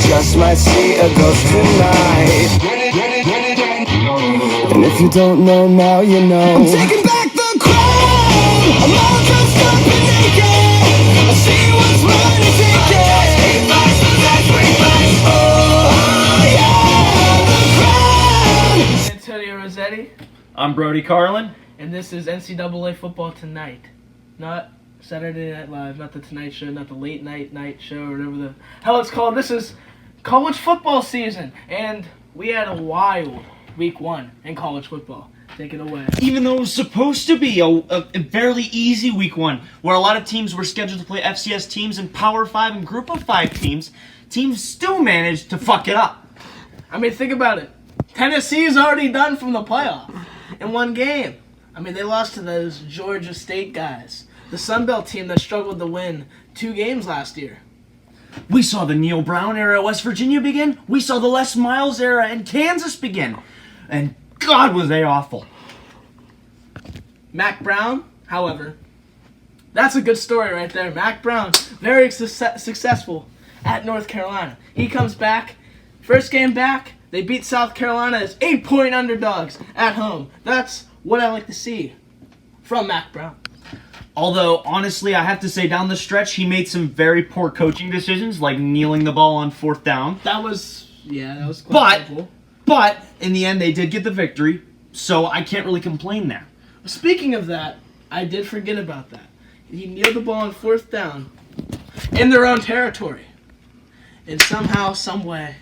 just might see a ghost tonight. And if you don't know now, you know. I'm taking back the crown. I'm all dressed up and naked. I see what's mine and take it. Oh yeah, the crown. Antonio Rossetti, I'm Brody Carlin. and this is NCAA Football Tonight. Not Saturday Night Live, not the Tonight Show, not the Late Night Show, or whatever the hell it's called. This is college football season, and we had a wild week 1 in college football. Take it away. Even though it was supposed to be a fairly easy week 1, where a lot of teams were scheduled to play FCS teams and Power 5 and Group of 5 teams still managed to fuck it up. I mean, think about it. Tennessee's already done from the playoff in one game. I mean, they lost to those Georgia State guys, the Sun Belt team that struggled to win 2 games last year. We saw the Neil Brown era at West Virginia begin. We saw the Les Miles era in Kansas begin. And God, was they awful. Mac Brown, however, that's a good story right there. Mac Brown, very successful at North Carolina. He comes back, first game back, they beat South Carolina as 8-point underdogs at home. That's what I like to see from Mac Brown. Although, honestly, I have to say, down the stretch, he made some very poor coaching decisions, like kneeling the ball on 4th down. That was questionable. But, in the end, they did get the victory, so I can't really complain there. Speaking of that, I did forget about that. He kneeled the ball on 4th down in their own territory. And somehow, someway,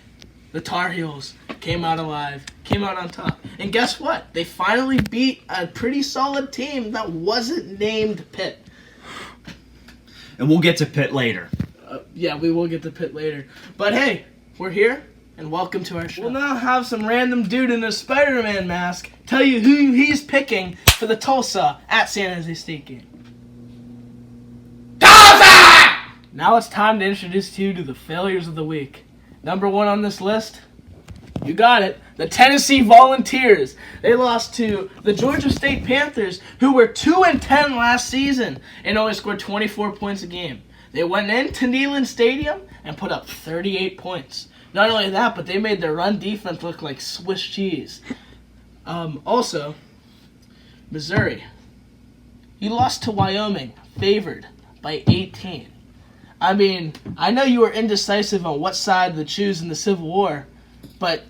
the Tar Heels came out alive, came out on top. And guess what? They finally beat a pretty solid team that wasn't named Pitt. And we'll get to Pitt later. Yeah, we will get to Pitt later. But hey, we're here, and welcome to our show. We'll now have some random dude in a Spider-Man mask tell you who he's picking for the Tulsa at San Jose State game. Tulsa! Now it's time to introduce you to the failures of the week. Number 1 on this list, you got it, the Tennessee Volunteers. They lost to the Georgia State Panthers, who were 2-10 last season and only scored 24 points a game. They went into Neyland Stadium and put up 38 points. Not only that, but they made their run defense look like Swiss cheese. Also, Missouri. You lost to Wyoming, favored by 18. I mean, I know you were indecisive on what side to choose in the Civil War, but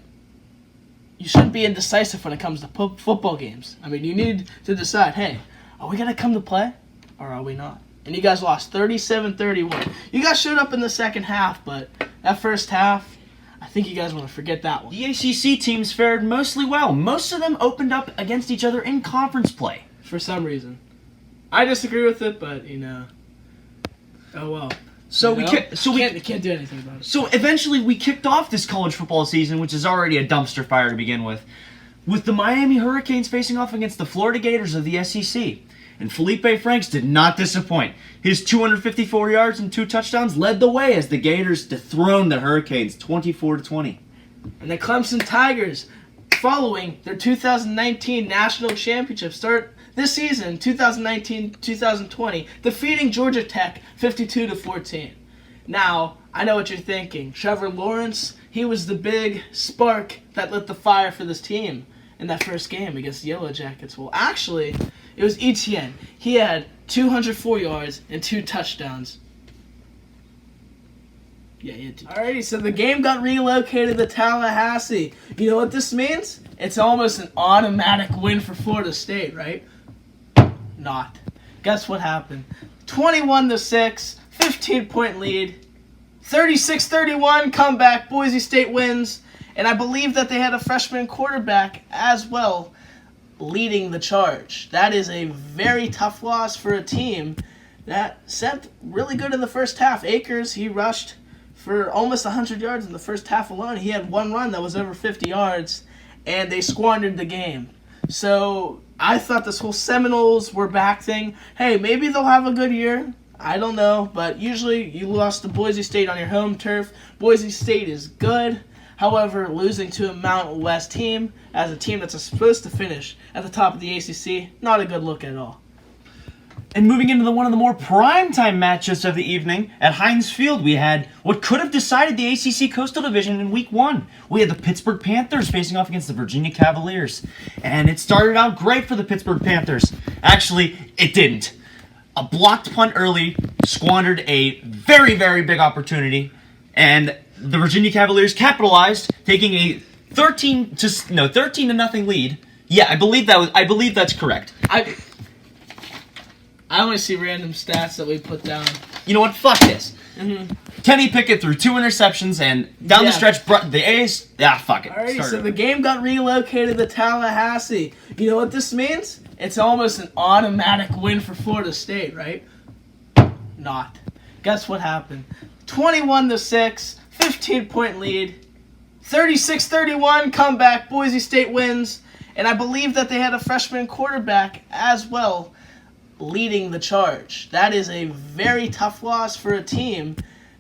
you shouldn't be indecisive when it comes to football games. I mean, you need to decide, hey, are we going to come to play or are we not? And you guys lost 37-31. You guys showed up in the second half, but that first half, I think you guys want to forget that one. The ACC teams fared mostly well. Most of them opened up against each other in conference play. For some reason. I disagree with it, but, oh well. So we can't do anything about it. So eventually we kicked off this college football season, which is already a dumpster fire to begin with the Miami Hurricanes facing off against the Florida Gators of the SEC. And Felipe Franks did not disappoint. His 254 yards and 2 touchdowns led the way as the Gators dethroned the Hurricanes 24-20. And the Clemson Tigers, following their 2019 national championship, start this season, 2019-2020, defeating Georgia Tech 52-14. Now, I know what you're thinking. Trevor Lawrence, he was the big spark that lit the fire for this team in that first game against the Yellow Jackets. Well, actually, it was Etienne. He had 204 yards and 2 touchdowns. Yeah, he had 2. Alrighty, so the game got relocated to Tallahassee. You know what this means? It's almost an automatic win for Florida State, right? Not. Guess what happened? 21-6, 15-point lead, 36-31 comeback. Boise State wins, and I believe that they had a freshman quarterback as well leading the charge. That is a very tough loss for a team that set really good in the first half. Akers, he rushed for almost 100 yards in the first half alone. He had 1 run that was over 50 yards, and they squandered the game. So I thought this whole Seminoles were back thing, hey, maybe they'll have a good year. I don't know, but usually you lost to Boise State on your home turf. Boise State is good. However, losing to a Mountain West team as a team that's supposed to finish at the top of the ACC, not a good look at all. And moving into one of the more primetime matchups of the evening, at Heinz Field, we had what could have decided the ACC Coastal Division in Week 1. We had the Pittsburgh Panthers facing off against the Virginia Cavaliers. And it started out great for the Pittsburgh Panthers. Actually, it didn't. A blocked punt early squandered a very, very big opportunity, and the Virginia Cavaliers capitalized, taking a 13-0 lead. Yeah, I believe that's correct. I only see random stats that we put down. You know what? Fuck this. Kenny Pickett threw 2 interceptions, and down the stretch, the A's. Fuck it. Alrighty, so the game got relocated to Tallahassee. You know what this means? It's almost an automatic win for Florida State, right? Not. Guess what happened? 21-6, 15-point lead, 36-31 comeback. Boise State wins, and I believe that they had a freshman quarterback as well, leading the charge. That is a very tough loss for a team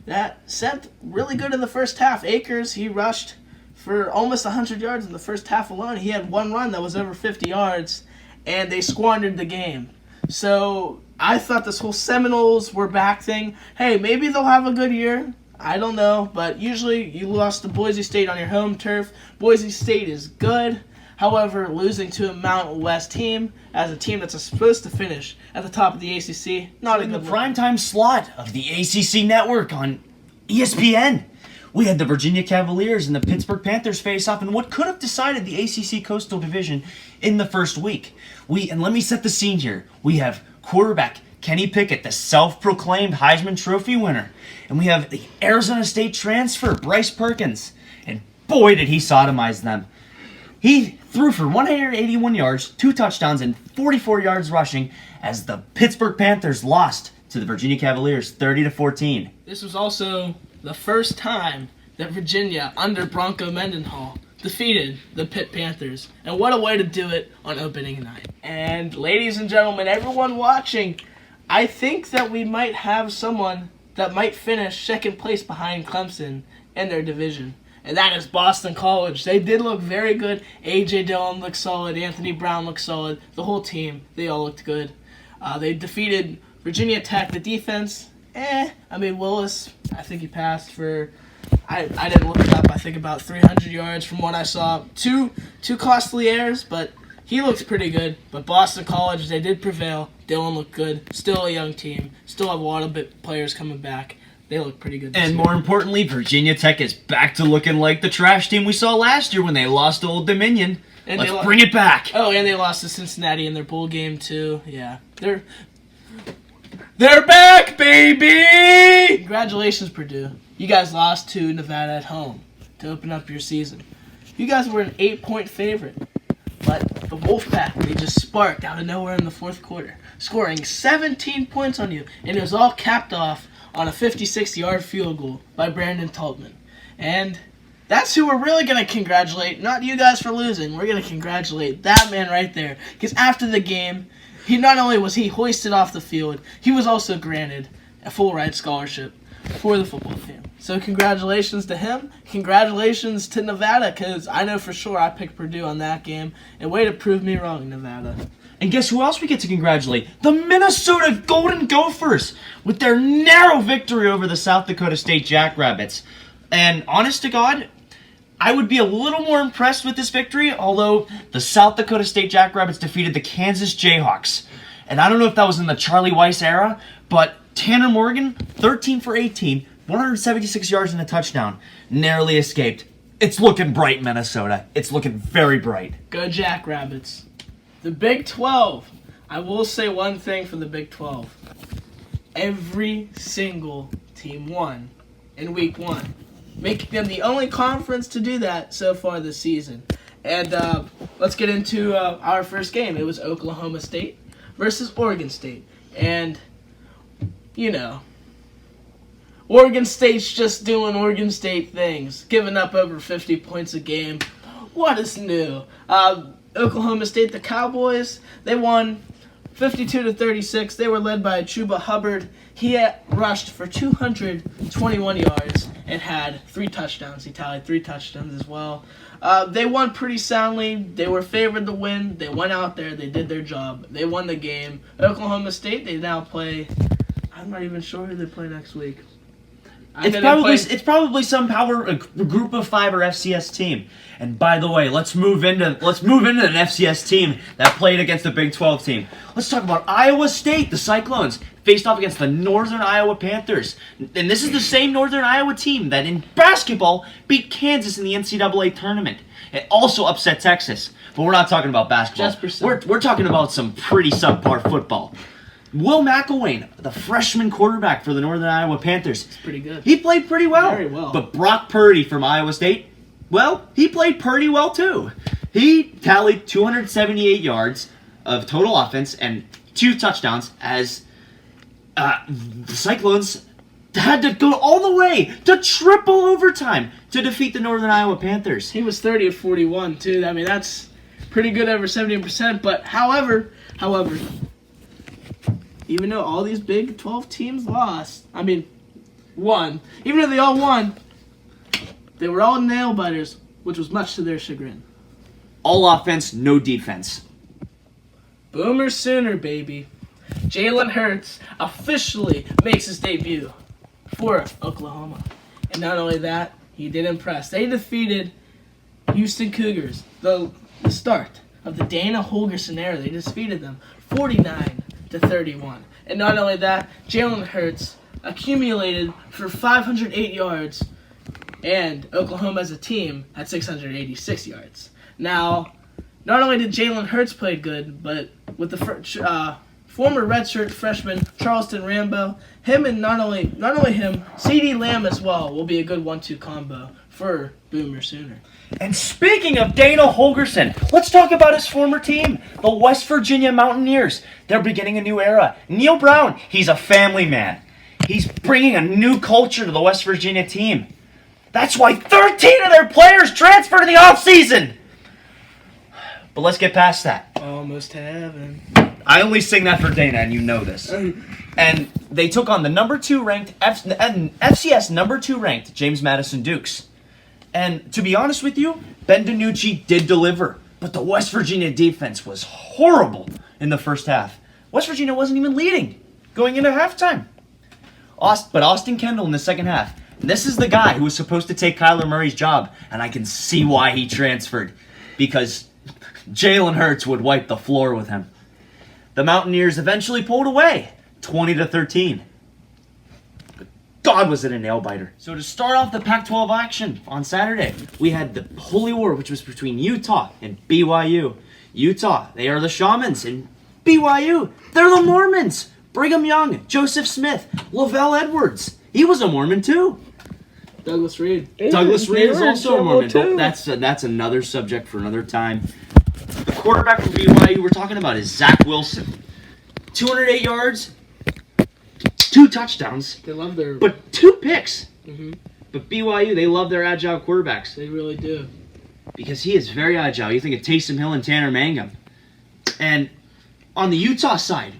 that sent really good in the first half. Akers, he rushed for almost 100 yards in the first half alone. He had one run that was over 50 yards, and they squandered the game. So I thought this whole Seminoles were back thing, hey, maybe they'll have a good year. I don't know, but usually you lost to Boise State on your home turf. Boise State is good. However, losing to a Mountain West team, as a team that's supposed to finish at the top of the ACC, not in in the primetime slot of the ACC network on ESPN. We had the Virginia Cavaliers and the Pittsburgh Panthers face off in what could have decided the ACC Coastal Division in the first week. And let me set the scene here. We have quarterback Kenny Pickett, the self-proclaimed Heisman Trophy winner. And we have the Arizona State transfer, Bryce Perkins. And boy, did he sodomize them. He threw for 181 yards, 2 touchdowns, and 44 yards rushing as the Pittsburgh Panthers lost to the Virginia Cavaliers 30-14. This was also the first time that Virginia, under Bronco Mendenhall, defeated the Pitt Panthers. And what a way to do it on opening night. And ladies and gentlemen, everyone watching, I think that we might have someone that might finish second place behind Clemson in their division. And that is Boston College. They did look very good. A.J. Dillon looked solid. Anthony Brown looked solid. The whole team, they all looked good. They defeated Virginia Tech. The defense, Willis, I think he passed for, I didn't look it up, I think about 300 yards from what I saw. Two costly errors, but he looked pretty good. But Boston College, they did prevail. Dillon looked good. Still a young team. Still have a lot of players coming back. They look pretty good this And year. more importantly, Virginia Tech is back to looking like the trash team we saw last year when they lost to Old Dominion. And Let's bring it back. Oh, and they lost to Cincinnati in their bowl game too. Yeah, they're back, baby! Congratulations, Purdue. You guys lost to Nevada at home to open up your season. You guys were an 8-point favorite, but the Wolfpack, they just sparked out of nowhere in the fourth quarter, scoring 17 points on you, and it was all capped off on a 56-yard field goal by Brandon Taltman. And that's who we're really going to congratulate, not you guys for losing. We're going to congratulate that man right there. Because after the game, he not only was he hoisted off the field, he was also granted a full ride scholarship for the football team. So congratulations to him. Congratulations to Nevada, because I know for sure I picked Purdue on that game. And way to prove me wrong, Nevada. And guess who else we get to congratulate? The Minnesota Golden Gophers with their narrow victory over the South Dakota State Jackrabbits. And honest to God, I would be a little more impressed with this victory, although the South Dakota State Jackrabbits defeated the Kansas Jayhawks. And I don't know if that was in the Charlie Weiss era, but Tanner Morgan, 13 for 18, 176 yards and a touchdown, narrowly escaped. It's looking bright, Minnesota. It's looking very bright. Go Jackrabbits. The Big 12. I will say one thing for the Big 12. Every single team won in Week 1, making them the only conference to do that so far this season. And let's get into our first game. It was Oklahoma State versus Oregon State. And, you know, Oregon State's just doing Oregon State things, giving up over 50 points a game. What is new? Oklahoma State, the Cowboys, they won 52-36. They were led by Chuba Hubbard. He rushed for 221 yards and had 3 touchdowns. He tallied 3 touchdowns as well. They won pretty soundly. They were favored to win. They went out there. They did their job. They won the game. Oklahoma State, they now play. I'm not even sure who they play next week. It's probably some a group of 5 or FCS team. And by the way, let's move into an FCS team that played against the Big 12 team. Let's talk about Iowa State. The Cyclones faced off against the Northern Iowa Panthers. And this is the same Northern Iowa team that in basketball beat Kansas in the NCAA tournament. It also upset Texas. But we're not talking about basketball. We're talking about some pretty subpar football. Will McElwain, the freshman quarterback for the Northern Iowa Panthers. It's pretty good. He played pretty well. Very well. But Brock Purdy from Iowa State, well, he played pretty well too. He tallied 278 yards of total offense and 2 touchdowns as the Cyclones had to go all the way to triple overtime to defeat the Northern Iowa Panthers. He was 30 of 41 too. I mean, that's pretty good, over 70%. But however, even though all these Big 12 teams won, even though they all won, they were all nail biters, which was much to their chagrin. All offense, no defense. Boomer Sooner, baby. Jalen Hurts officially makes his debut for Oklahoma. And not only that, he did impress. They defeated Houston Cougars, the start of the Dana Holgerson era. They defeated them 49-31. And not only that, Jalen Hurts accumulated for 508 yards, and Oklahoma as a team had 686 yards. Now, not only did Jalen Hurts play good, but with the former redshirt freshman Charleston Rambo, him and not only him, CeeDee Lamb as well will be a good 1-2 combo for Boomer Sooner. And speaking of Dana Holgerson, let's talk about his former team, the West Virginia Mountaineers. They're beginning a new era. Neil Brown, he's a family man. He's bringing a new culture to the West Virginia team. That's why 13 of their players transferred in the offseason. But let's get past that. Almost heaven. I only sing that for Dana, and you know this. And they took on the FCS number 2 ranked James Madison Dukes. And to be honest with you, Ben DiNucci did deliver, but the West Virginia defense was horrible in the first half. West Virginia wasn't even leading going into halftime. But Austin Kendall in the second half. This is the guy who was supposed to take Kyler Murray's job, and I can see why he transferred, because Jalen Hurts would wipe the floor with him. The Mountaineers eventually pulled away, 20-13. But God, was it a nail-biter. So to start off the Pac-12 action on Saturday, we had the Holy War, which was between Utah and BYU. Utah, they are the Shamans, and BYU, they're the Mormons. Brigham Young, Joseph Smith, Lavelle Edwards, he was a Mormon too. Douglas Reed. Douglas Reed is also a Mormon. That's another subject for another time. The quarterback from BYU we're talking about is Zach Wilson. 208 yards, 2 touchdowns. They love their... But 2 picks. Mm-hmm. But BYU, they love their agile quarterbacks. They really do. Because he is very agile. You think of Taysom Hill and Tanner Mangum. And on the Utah side,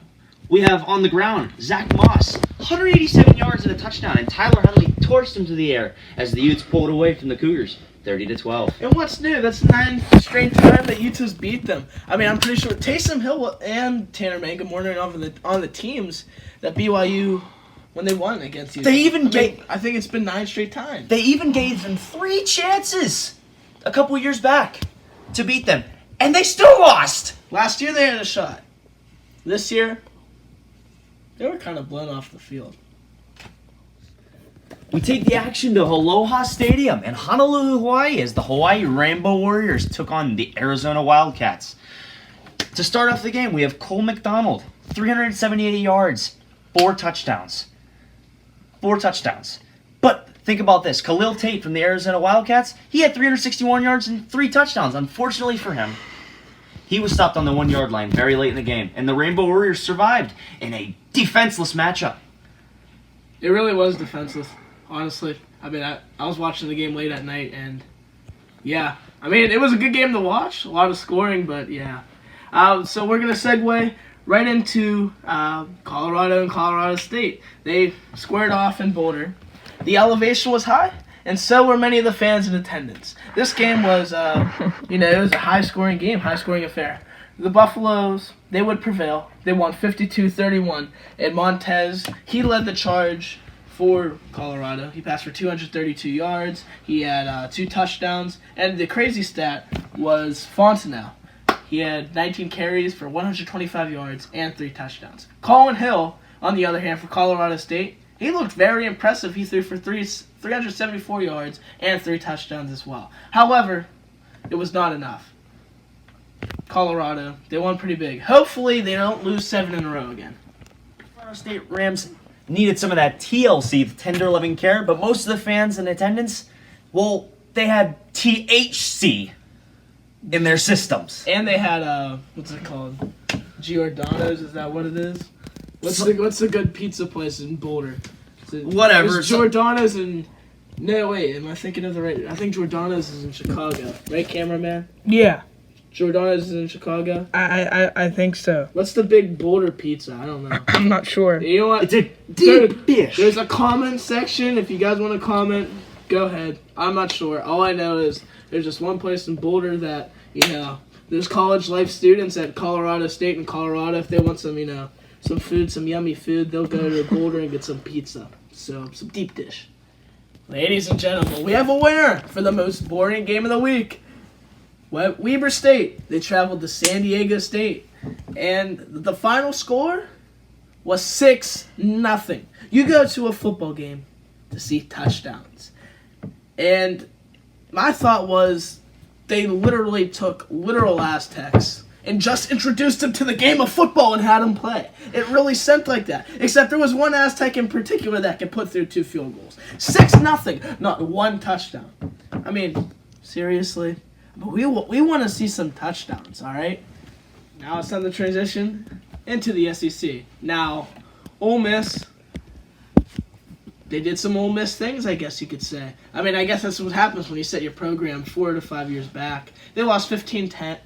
we have on the ground Zach Moss, 187 yards and a touchdown, and Tyler Huntley torched him to the air as the Utes pulled away from the Cougars, 30-12. And what's new? That's 9 straight time that Utah's beat them. I mean, I'm pretty sure Taysom Hill and Tanner Mangum weren't on the teams that BYU when they won against Utah. I think it's been 9 straight times. They even gave them 3 chances a couple years back to beat them, and they still lost. Last year they had a shot. This year, they were kind of blown off the field. We take the action to Aloha Stadium in Honolulu, Hawaii, as the Hawaii Rainbow Warriors took on the Arizona Wildcats. To start off the game, we have Cole McDonald, 378 yards, 4 touchdowns. 4 touchdowns. But think about this. Khalil Tate from the Arizona Wildcats, he had 361 yards and 3 touchdowns. Unfortunately for him, he was stopped on the 1-yard line very late in the game, and the Rainbow Warriors survived in a defenseless matchup. It really was defenseless, honestly. I mean, I was watching the game late at night, and yeah. I mean, it was a good game to watch. A lot of scoring, but yeah. So we're going to segue right into Colorado and Colorado State. They squared off in Boulder. The elevation was high, and so were many of the fans in attendance. This game was, it was a high-scoring game, high-scoring affair. The Buffaloes, they would prevail. They won 52-31. And Montez, he led the charge for Colorado. He passed for 232 yards. He had 2 touchdowns. And the crazy stat was Fontenot. He had 19 carries for 125 yards and 3 touchdowns. Colin Hill, on the other hand, for Colorado State, he looked very impressive. He threw for 374 yards and 3 touchdowns as well. However, it was not enough. Colorado, they won pretty big. Hopefully, they don't lose 7 in a row again. Colorado State Rams needed some of that TLC, the tender loving care, but most of the fans in attendance, well, they had THC in their systems. And they had, what's it called? Giordano's, is that what it is? What's the good pizza place in Boulder? Whatever. It's Giordano's in... No, wait, am I thinking of the right... I think Giordano's is in Chicago. Right, cameraman? Yeah, Giordano's is in Chicago? I think so. What's the big Boulder pizza? I don't know. I'm not sure. You know what? It's a deep dish. There's a comment section. If you guys want to comment, go ahead. I'm not sure. All I know is there's just one place in Boulder that, there's college life students at Colorado State and Colorado. If they want some, some food, some yummy food, they'll go to Boulder and get some pizza. So, some deep dish. Ladies and gentlemen, we have a winner for the most boring game of the week. Weber State, they traveled to San Diego State, and the final score was 6-0. You go to a football game to see touchdowns. And my thought was they literally took literal Aztecs and just introduced them to the game of football and had them play. It really seemed like that. Except there was one Aztec in particular that could put through 2 field goals. 6-0, not 1 touchdown. I mean, seriously? But we want to see some touchdowns, all right? Now it's time to transition into the SEC. Now, Ole Miss, they did some Ole Miss things, I guess you could say. I mean, I guess that's what happens when you set your program 4 to 5 years back. They lost 15-10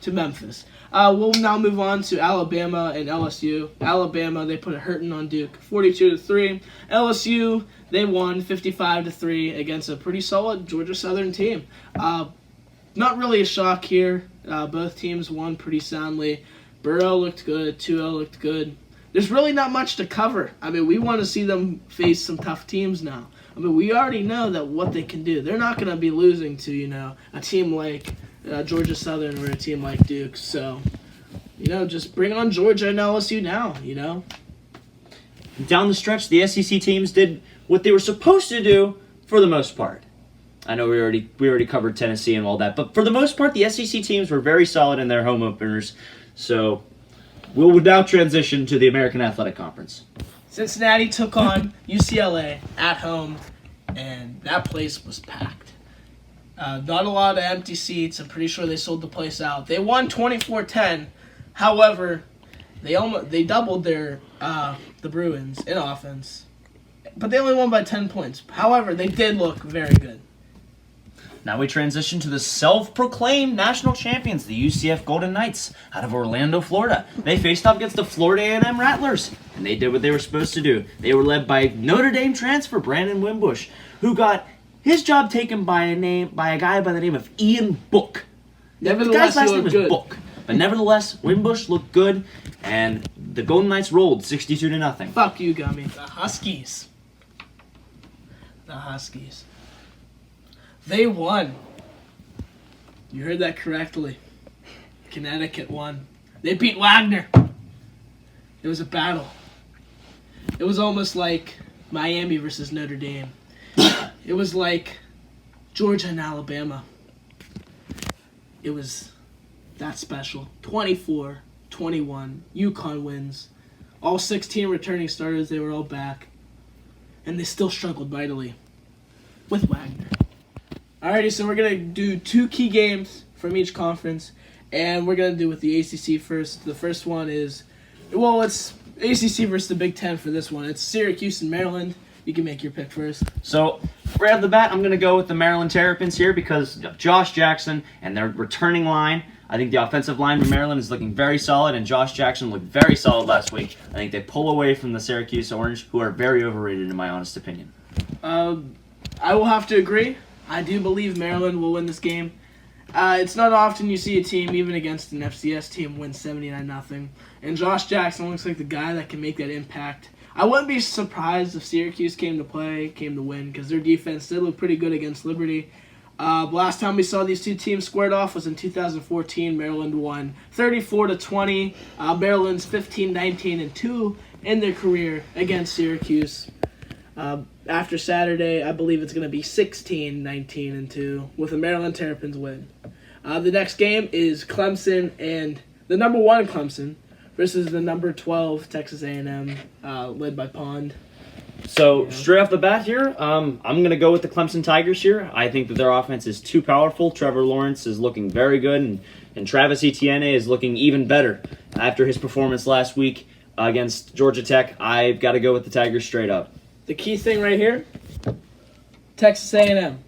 to Memphis. We'll now move on to Alabama and LSU. Alabama, they put a hurting on Duke, 42-3. LSU, they won 55-3 against a pretty solid Georgia Southern team. Not really a shock here. Both teams won pretty soundly. Burrow looked good. Tua looked good. There's really not much to cover. I mean, we want to see them face some tough teams now. I mean, we already know that what they can do. They're not going to be losing to, a team like Georgia Southern or a team like Duke. So, just bring on Georgia and LSU now, Down the stretch, the SEC teams did what they were supposed to do for the most part. I know we already covered Tennessee and all that, but for the most part, the SEC teams were very solid in their home openers. So we'll now transition to the American Athletic Conference. Cincinnati took on UCLA at home, and that place was packed. Not a lot of empty seats. I'm pretty sure they sold the place out. They won 24-10. However, they doubled their the Bruins in offense, but they only won by 10 points. However, they did look very good. Now we transition to the self-proclaimed national champions, the UCF Golden Knights, out of Orlando, Florida. They faced off against the Florida A&M Rattlers, and they did what they were supposed to do. They were led by Notre Dame transfer Brandon Wimbush, who got his job taken by a guy by the name of Ian Book. Nevertheless, the guy's last he name was looked good. Book. But nevertheless, Wimbush looked good, and the Golden Knights rolled 62-0. Fuck you, Gummy. The Huskies. They won. You heard that correctly. Connecticut won. They beat Wagner. It was a battle. It was almost like Miami versus Notre Dame. It was like Georgia and Alabama. It was that special. 24-21. UConn wins. All 16 returning starters, they were all back. And they still struggled mightily with Wagner. Alrighty, so we're going to do 2 key games from each conference. And we're going to do with the ACC first. The first one is, it's ACC versus the Big Ten for this one. It's Syracuse and Maryland. You can make your pick first. So, right off the bat, I'm going to go with the Maryland Terrapins here because of Josh Jackson and their returning line I think the offensive line for Maryland is looking very solid, and Josh Jackson looked very solid last week. I think they pull away from the Syracuse Orange, who are very overrated in my honest opinion. I will have to agree. I do believe Maryland will win this game. It's not often you see a team, even against an FCS team, win 79-0. And Josh Jackson looks like the guy that can make that impact. I wouldn't be surprised if Syracuse came to win, because their defense did look pretty good against Liberty. Last time we saw these two teams squared off was in 2014. Maryland won 34-20. Maryland's 15-19-2 in their career against Syracuse. After Saturday, I believe it's going to be 16-19-2 with a Maryland Terrapins win. The next game is Clemson and the number 1 Clemson versus the number 12 Texas A&M, led by Pond. So, straight off the bat here, I'm going to go with the Clemson Tigers here. I think that their offense is too powerful. Trevor Lawrence is looking very good, and Travis Etienne is looking even better after his performance last week against Georgia Tech. I've got to go with the Tigers straight up. The key thing right here, Texas A&M,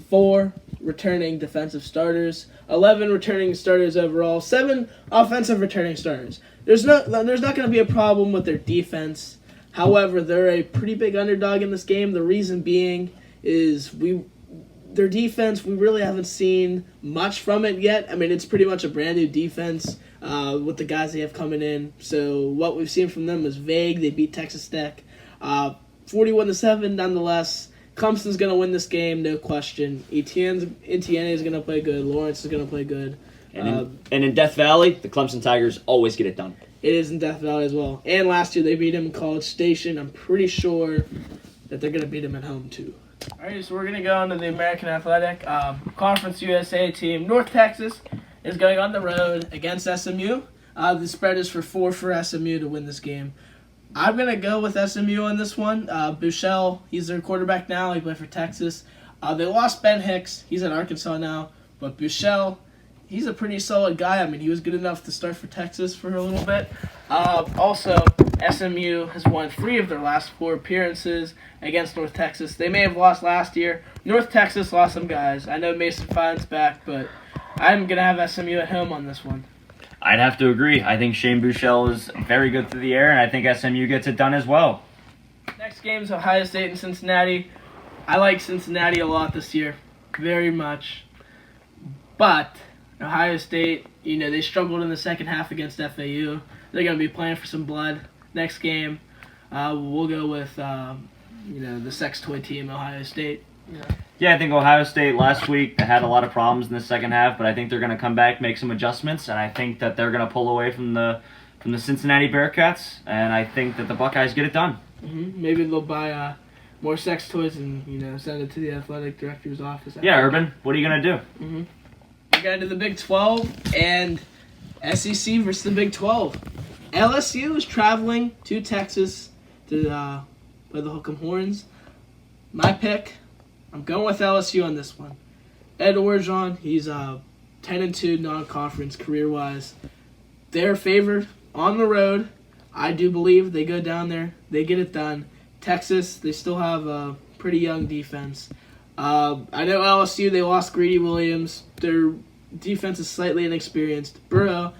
4 returning defensive starters, 11 returning starters overall, 7 offensive returning starters. There's not going to be a problem with their defense. However, they're a pretty big underdog in this game. The reason being is their defense, we really haven't seen much from it yet. I mean, it's pretty much a brand new defense with the guys they have coming in. So what we've seen from them is vague. They beat Texas Tech 41-7. Nonetheless, Clemson's going to win this game, no question. Etienne is going to play good. Lawrence is going to play good. And in Death Valley, the Clemson Tigers always get it done. It is in Death Valley as well. And last year they beat him in College Station. I'm pretty sure that they're going to beat him at home too. All right, so we're going to go on to the American Athletic Conference USA team. North Texas is going on the road against SMU. The spread is for 4 for SMU to win this game. I'm going to go with SMU on this one. Buechele, he's their quarterback now. He played for Texas. They lost Ben Hicks. He's at Arkansas now. But Buechele, he's a pretty solid guy. I mean, he was good enough to start for Texas for a little bit. Also, SMU has won 3 of their last 4 appearances against North Texas. They may have lost last year. North Texas lost some guys. I know Mason Fine's back, but I'm going to have SMU at home on this one. I'd have to agree. I think Shane Buechele is very good through the air, and I think SMU gets it done as well. Next game is Ohio State and Cincinnati. I like Cincinnati a lot this year, very much. But Ohio State, they struggled in the second half against FAU. They're going to be playing for some blood. Next game, we'll go with, the sex toy team, Ohio State. Yeah, I think Ohio State last week had a lot of problems in the second half, but I think they're going to come back, make some adjustments, and I think that they're going to pull away from the Cincinnati Bearcats, and I think that the Buckeyes get it done. Mm-hmm. Maybe they'll buy more sex toys and send it to the athletic director's office. Yeah, Urban, what are you going to do? Mm-hmm. We're going to the Big 12 and SEC versus the Big 12. LSU is traveling to Texas to play the Hook'em Horns. My pick, I'm going with LSU on this one. Ed Orgeron, he's 10-2 non-conference career-wise. They're favored on the road. I do believe they go down there. They get it done. Texas, they still have a pretty young defense. I know LSU, they lost Greedy Williams. Their defense is slightly inexperienced. Burrow,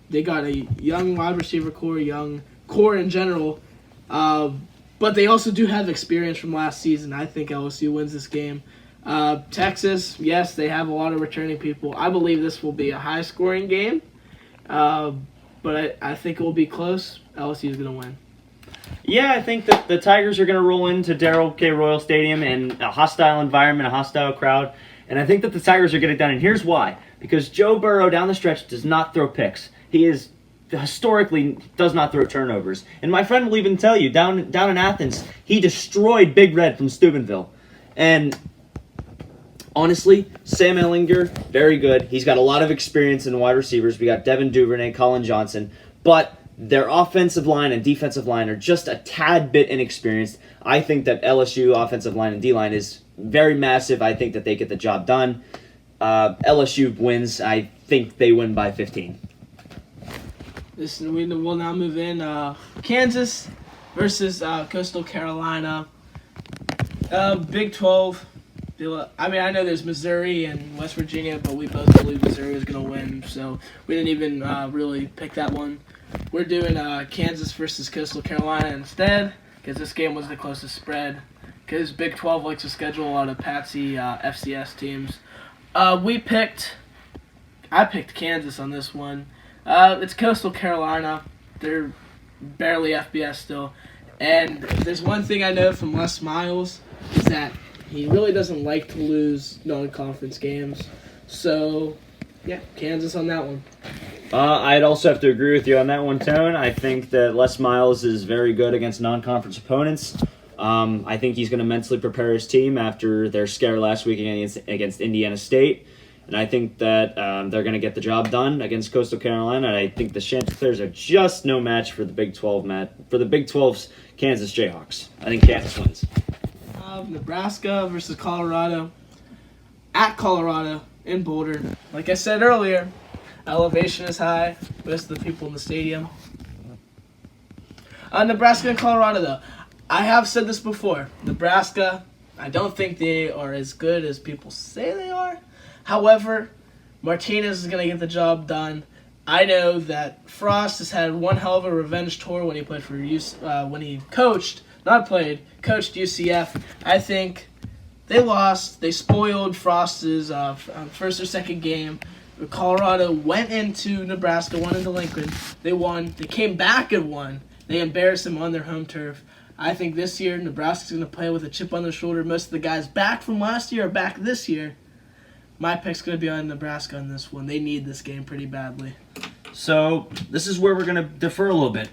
they got a young wide receiver core, young core in general. But they also do have experience from last season. I think LSU wins this game. Texas, yes, they have a lot of returning people. I believe this will be a high-scoring game. But I think it will be close. LSU is going to win. Yeah, I think that the Tigers are going to roll into Darrell K. Royal Stadium in a hostile environment, a hostile crowd. And I think that the Tigers are going to get it done. And here's why. Because Joe Burrow down the stretch does not throw picks. He is historically does not throw turnovers. And my friend will even tell you, down in Athens, he destroyed Big Red from Steubenville. And honestly, Sam Ehlinger, very good. He's got a lot of experience in wide receivers. We got Devin Duvernay, Colin Johnson. But their offensive line and defensive line are just a tad bit inexperienced. I think that LSU offensive line and D-line is very massive. I think that they get the job done. LSU wins. I think they win by 15. We will now move in. Kansas versus Coastal Carolina. Big 12. I mean, I know there's Missouri and West Virginia, but we both believe Missouri is going to win, so we didn't even really pick that one. We're doing Kansas versus Coastal Carolina instead, because this game was the closest spread, because Big 12 likes to schedule a lot of patsy FCS teams. I picked Kansas on this one. It's Coastal Carolina. They're barely FBS still. And there's one thing I know from Les Miles is that he really doesn't like to lose non-conference games. So, yeah, Kansas on that one. I'd also have to agree with you on that one, Tone. I think that Les Miles is very good against non-conference opponents. I think he's going to mentally prepare his team after their scare last week against Indiana State. And I think that they're going to get the job done against Coastal Carolina. And I think the Chanticleers are just no match for the Big 12 for the Big 12's Kansas Jayhawks. I think Kansas wins. Nebraska versus Colorado. At Colorado in Boulder. Like I said earlier, elevation is high. Most of the people in the stadium. Nebraska and Colorado, though. I have said this before. Nebraska, I don't think they are as good as people say they are. However, Martinez is going to get the job done. I know that Frost has had one hell of a revenge tour when he played for coached UCF. I think they lost. They spoiled Frost's first or second game. Colorado went into Nebraska, went into Lincoln. They won. They came back and won. They embarrassed them on their home turf. I think this year Nebraska's going to play with a chip on their shoulder. Most of the guys back from last year are back this year. My pick's going to be on Nebraska on this one. They need this game pretty badly. So this is where we're going to defer a little bit.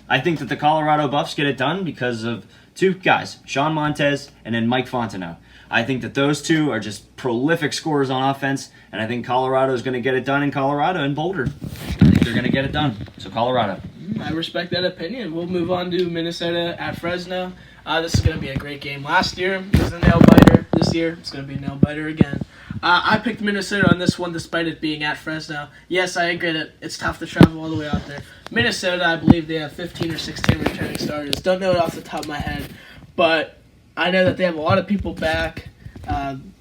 I think that the Colorado Buffs get it done because of two guys, Sean Montez and then Mike Fontenot. I think that those two are just prolific scorers on offense, and I think Colorado is going to get it done in Colorado and Boulder. I think they're going to get it done. So Colorado. I respect that opinion. We'll move on to Minnesota at Fresno. This is going to be a great game. Last year it was a nail-biter. This year it's going to be a nail-biter again. I picked Minnesota on this one despite it being at Fresno. Yes, I agree that it's tough to travel all the way out there. Minnesota, I believe they have 15 or 16 returning starters. Don't know it off the top of my head, but I know that they have a lot of people back.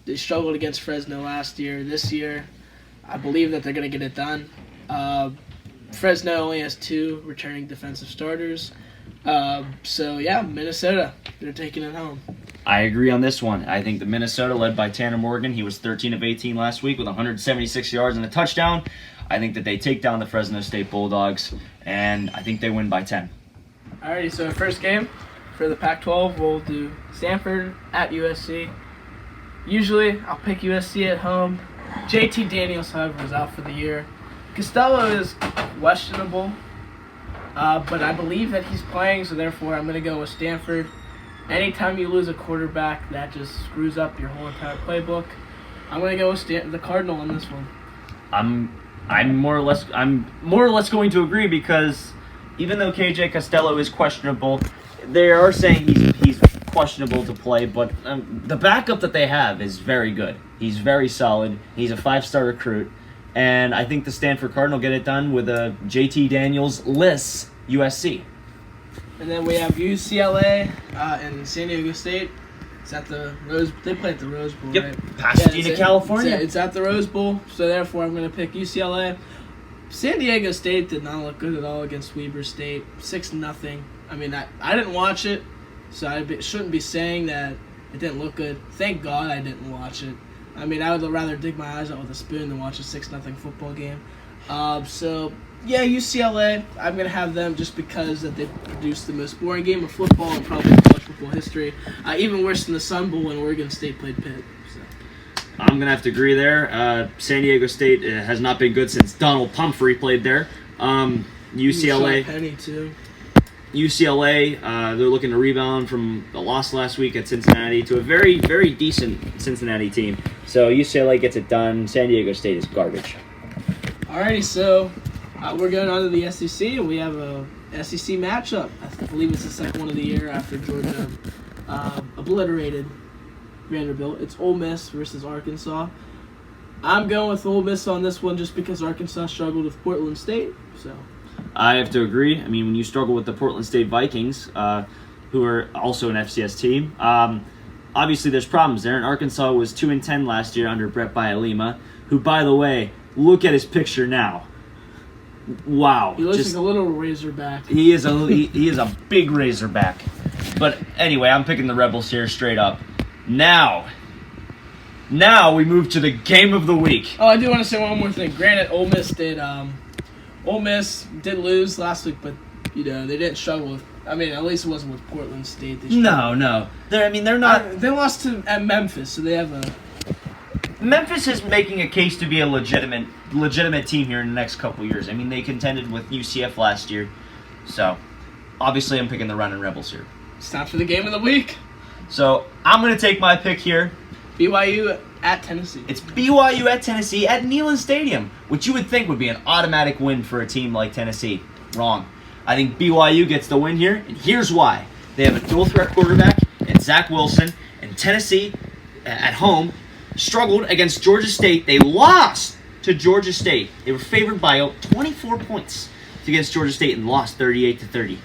They struggled against Fresno last year. This year, I believe that they're going to get it done. Fresno only has 2 returning defensive starters. So, yeah, Minnesota, they're taking it home. I agree on this one. I think the Minnesota, led by Tanner Morgan, he was 13 of 18 last week with 176 yards and a touchdown. I think that they take down the Fresno State Bulldogs, and I think they win by 10. Alrighty, so first game for the Pac-12, we'll do Stanford at USC. Usually, I'll pick USC at home. JT Daniels, however, is out for the year. Costello is questionable, but I believe that he's playing, so therefore I'm going to go with Stanford. Anytime you lose a quarterback, that just screws up your whole entire playbook. I'm going to go with the Cardinal on this one. I'm more or less going to agree because even though KJ Costello is questionable, they are saying he's questionable to play, but the backup that they have is very good. He's very solid. He's a 5-star recruit, and I think the Stanford Cardinal get it done with a JT Daniels-less USC. And then we have UCLA and San Diego State. It's at the Rose. They play at the Rose Bowl, yep. right? Pasadena, California. It's at the Rose Bowl, so therefore I'm going to pick UCLA. San Diego State did not look good at all against Weber State. 6-0. I mean, I didn't watch it, so I shouldn't be saying that it didn't look good. Thank God I didn't watch it. I mean, I would rather dig my eyes out with a spoon than watch a 6-0 football game. So, yeah, UCLA, I'm going to have them just because that they produced the most boring game of football in probably college football history. Even worse than the Sun Bowl when Oregon State played Pitt. So. I'm going to have to agree there. San Diego State has not been good since Donald Pumphrey played there. UCLA, Penny too. UCLA, they're looking to rebound from the loss last week at Cincinnati to a very, very decent Cincinnati team. So UCLA gets it done. San Diego State is garbage. Alrighty, so we're going on to the SEC, and we have a SEC matchup. I believe it's the second one of the year after Georgia obliterated Vanderbilt. It's Ole Miss versus Arkansas. I'm going with Ole Miss on this one just because Arkansas struggled with Portland State. So I have to agree. I mean, when you struggle with the Portland State Vikings, who are also an FCS team, obviously there's problems there. And Arkansas was 2-10 last year under Brett Bielema, who, by the way, look at his picture now. Wow. He looks like a little Razorback. He is a big Razorback. But anyway, I'm picking the Rebels here straight up. Now we move to the game of the week. Oh, I do want to say one more thing. Granted, Ole Miss did lose last week, but they didn't struggle with. I mean, at least it wasn't with Portland State. No. They're not. They lost at Memphis, so they have a. Memphis is making a case to be a legitimate team here in the next couple years. I mean, they contended with UCF last year, so obviously I'm picking the Runnin' Rebels here. It's time for the game of the week. So I'm going to take my pick here. BYU at Tennessee. It's BYU at Tennessee at Neyland Stadium, which you would think would be an automatic win for a team like Tennessee. Wrong. I think BYU gets the win here, and here's why. They have a dual-threat quarterback in Zach Wilson, and Tennessee, at home, struggled against Georgia State. They lost to Georgia State. They were favored by 24 points against Georgia State and lost 38-30.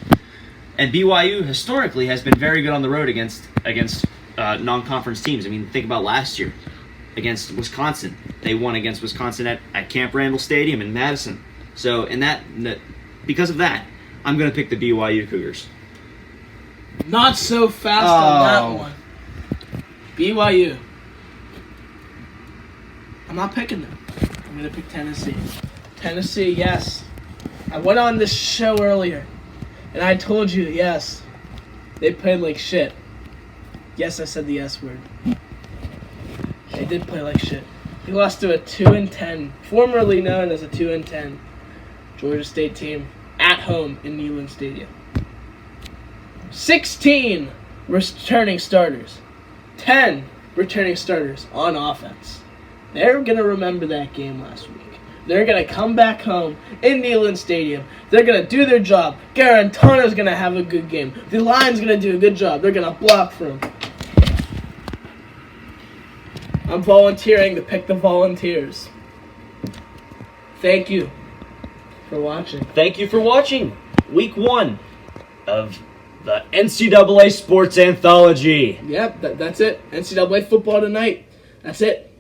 And BYU historically has been very good on the road against non-conference teams. I mean, think about last year against Wisconsin. They won against Wisconsin at Camp Randall Stadium in Madison. So, because of that, I'm going to pick the BYU Cougars. Not so fast on that one. BYU. I'm not picking them. I'm going to pick Tennessee. Tennessee, yes. I went on this show earlier, and I told you, yes, they played like shit. Yes, I said the S word. They did play like shit. He lost to a 2-10, formerly known as a 2-10 Georgia State team at home in Neyland Stadium. 16 returning starters. 10 returning starters on offense. They're going to remember that game last week. They're going to come back home in Neyland Stadium. They're going to do their job. Garantano's going to have a good game. The line's going to do a good job. They're going to block for him. I'm volunteering to pick the Volunteers. Thank you for watching. Thank you for watching Week 1 of the NCAA Sports Anthology. Yep, that's it. NCAA football tonight. That's it.